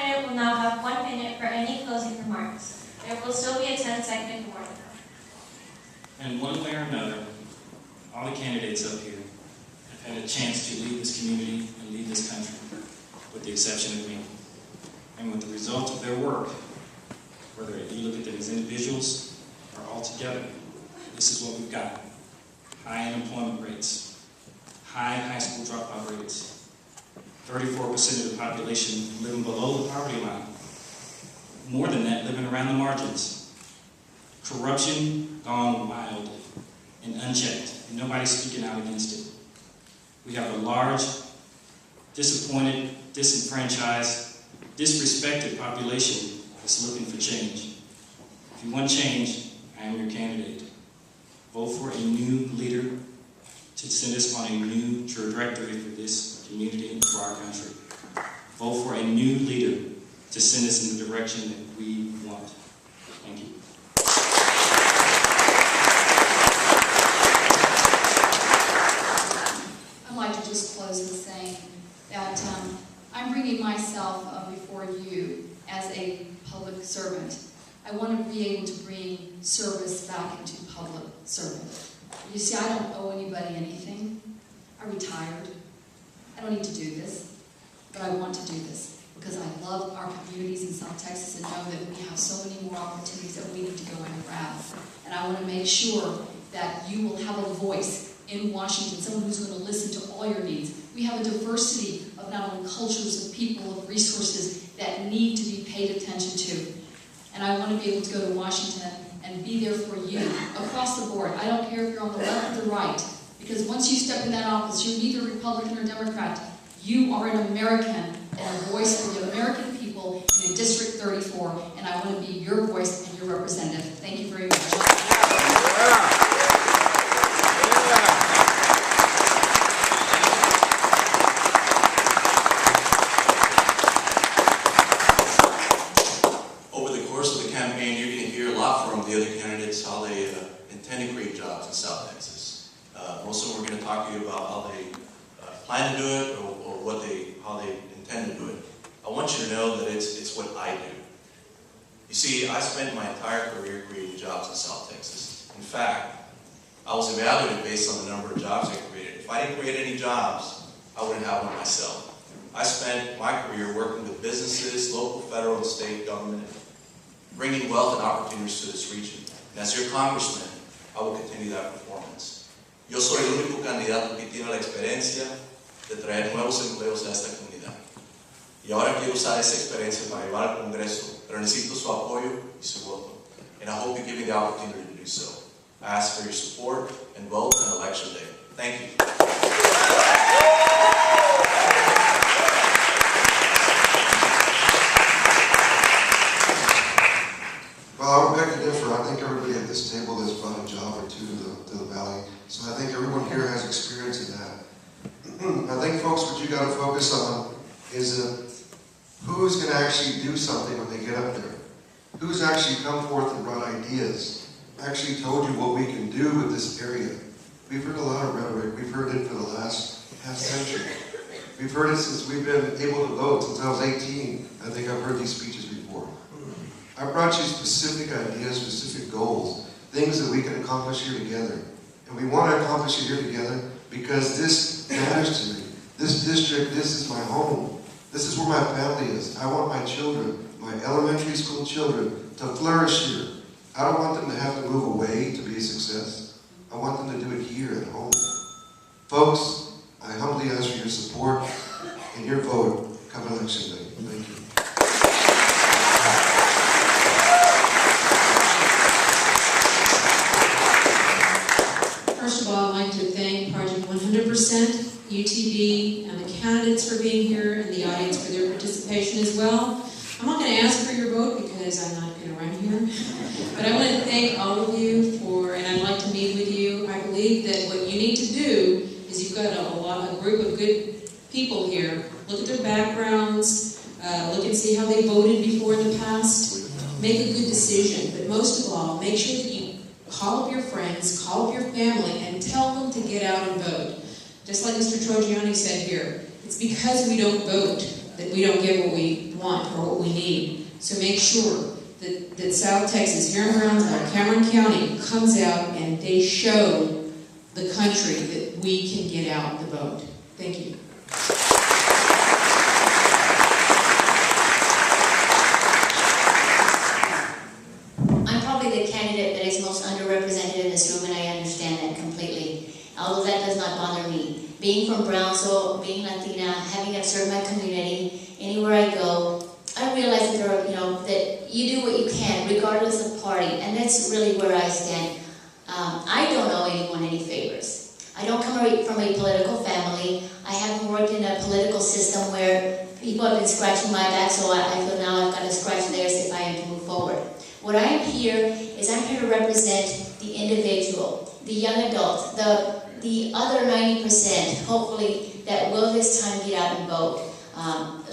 candidate will now have 1 minute for any closing remarks. There will still be a 10-second warning. And one way or another, all the candidates up here have had a chance to lead this community and lead this country, with the exception of me. And with the result of their work, whether you look at them as individuals or all together, this is what we've got. High unemployment rates, high high school dropout rates, 34% of the population living below the poverty line, more than that living around the margins, corruption gone wild and unchecked, and nobody's speaking out against it. We have a large, disappointed, disenfranchised, disrespected population that's looking for change. If you want change, I am your candidate. Vote for a new leader to send us on a new trajectory for this community and for our country. Vote for a new leader to send us in the direction that we want. Thank you. I'd like to just close with saying that I'm bringing myself before you as a public servant. I want to be able to bring service back into public service. You see, I don't owe anybody anything. I retired. I don't need to do this, but I want to do this because I love our communities in South Texas and know that we have so many more opportunities that we need to go and grab. And I want to make sure that you will have a voice in Washington, someone who's going to listen to all your needs. We have a diversity of not only cultures, of people, of resources that need to be paid attention to. And I want to be able to go to Washington and be there for you across the board. I don't care if you're on the left or the right, because once you step in that office, you're neither Republican or Democrat. You are an American and a voice for the American people in District 34, and I want to be your voice and your representative. Thank you very much. Over the course of the campaign, you're going to hear a lot from the other candidates, how they intend to create jobs in South Texas. Most of them are going to talk to you about how they plan to do it or how they intend to do it. I want you to know that it's what I do. You see, I spent my entire career creating jobs in South Texas. In fact, I was evaluated based on the number of jobs I created. If I didn't create any jobs, I wouldn't have one myself. I spent my career working with businesses, local, federal, and state government, bringing wealth and opportunities to this region. And as your congressman, I will continue that performance. Yo soy el único candidato que tiene la experiencia de traer nuevos empleos a esta comunidad. Y ahora quiero usar esa experiencia para llevar al Congreso, pero necesito su apoyo y su voto. And I hope you give me the opportunity to do so. I ask for your support and vote on Election Day. Thank you. Well, I would beg to differ. I think everybody at this table has brought a job or two to the valley. So I think everyone here has experience in that. I think, folks, what you got to focus on is who's going to actually do something when they get up there. Who's actually come forth and brought ideas, actually told you what we can do with this area. We've heard a lot of rhetoric. We've heard it for the last half century. We've heard it since we've been able to vote, since I was 18. I think I've heard these speeches before. I brought you specific ideas, specific goals, things that we can accomplish here together. And we want to accomplish it here together because this matters to me. This district, this is my home. This is where my family is. I want my children, my elementary school children, to flourish here. I don't want them to have to move away to be a success. I want them to do it here at home. Folks, I humbly ask for your support and your vote come Election Day. Thank you. First of all, I'd like to thank Project 100%, UTV, and the candidates for being here, and the audience for their participation as well. I'm not going to ask for your vote because I'm not going to run here, but I want to thank all of you and I'd like to meet with you. I believe that what you need to do is you've got a group of good people here. Look at their backgrounds, look and see how they voted before in the past. Make a good decision, but most of all, make sure that you call up your friends, call up your family, and tell them to get out and vote. Just like Mr. Trogiani said here, it's because we don't vote that we don't get what we want or what we need. So make sure that South Texas, here in Brownsville, Cameron County, comes out and they show the country that we can get out the vote. Thank you. I'm probably the candidate that is most underrepresented in this room, and I understand that completely. Although that does not bother me. Being from Brownsville, being Latina, having served my community, anywhere I go, I realize that there are, that you do what you can, regardless of party, and that's really where I stand. I don't owe anyone any favors. I don't come from a political family. I haven't worked in a political system where people have been scratching my back, so I feel now I've got to scratch theirs if I am to move forward. What I am here is I'm here to represent the individual, the young adult, the other 90%, hopefully, that will this time get out and vote.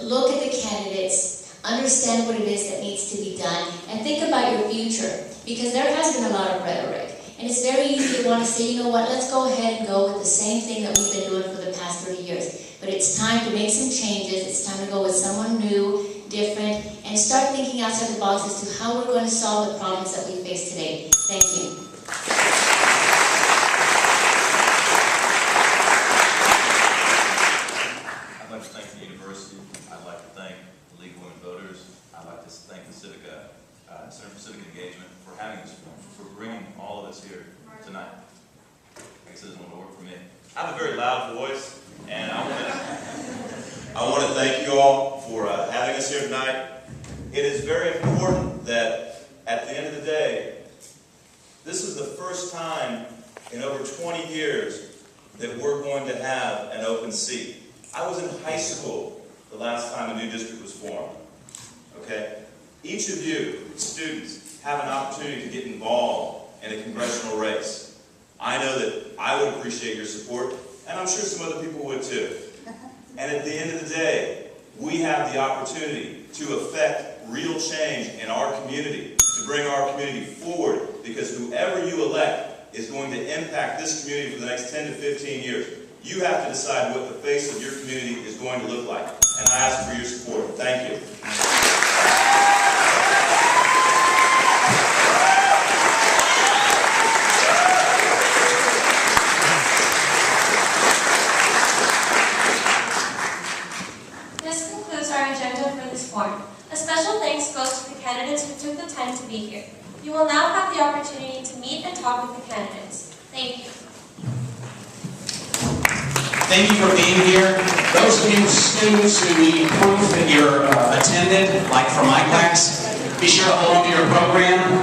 Look at the candidates, understand what it is that needs to be done, and think about your future, because there has been a lot of rhetoric. And it's very easy to want to say, you know what, let's go ahead and go with the same thing that we've been doing for the past 30 years. But it's time to make some changes, it's time to go with someone new, different, and start thinking outside the box as to how we're going to solve the problems that we face today. Thank you. I'd like to thank the university. I'd like to thank the League of Women Voters. I'd like to thank the Center for Civic Engagement for having this forum, for bringing all of us here tonight. I guess it doesn't want to work for me. I have a very loud voice, and I want to thank you all for having us here tonight. It is very important that at the end of the day, this is the first time in over 20 years that we're going to have an open seat. I was in high school the last time a new district was formed. Okay? Each of you, students, have an opportunity to get involved in a congressional race. I know that I would appreciate your support, and I'm sure some other people would too. And at the end of the day, we have the opportunity to affect real change in our community, to bring our community forward, because whoever you elect is going to impact this community for the next 10 to 15 years. You have to decide what the face of your community is going to look like. And I ask for your support. Thank you. This concludes our agenda for this forum. A special thanks goes to the candidates who took the time to be here. You will now have the opportunity to meet and talk with the candidates. Thank you. Thank you for being here. Those of you students who need proof that you're attended, like for my class, be sure to hold on to your program.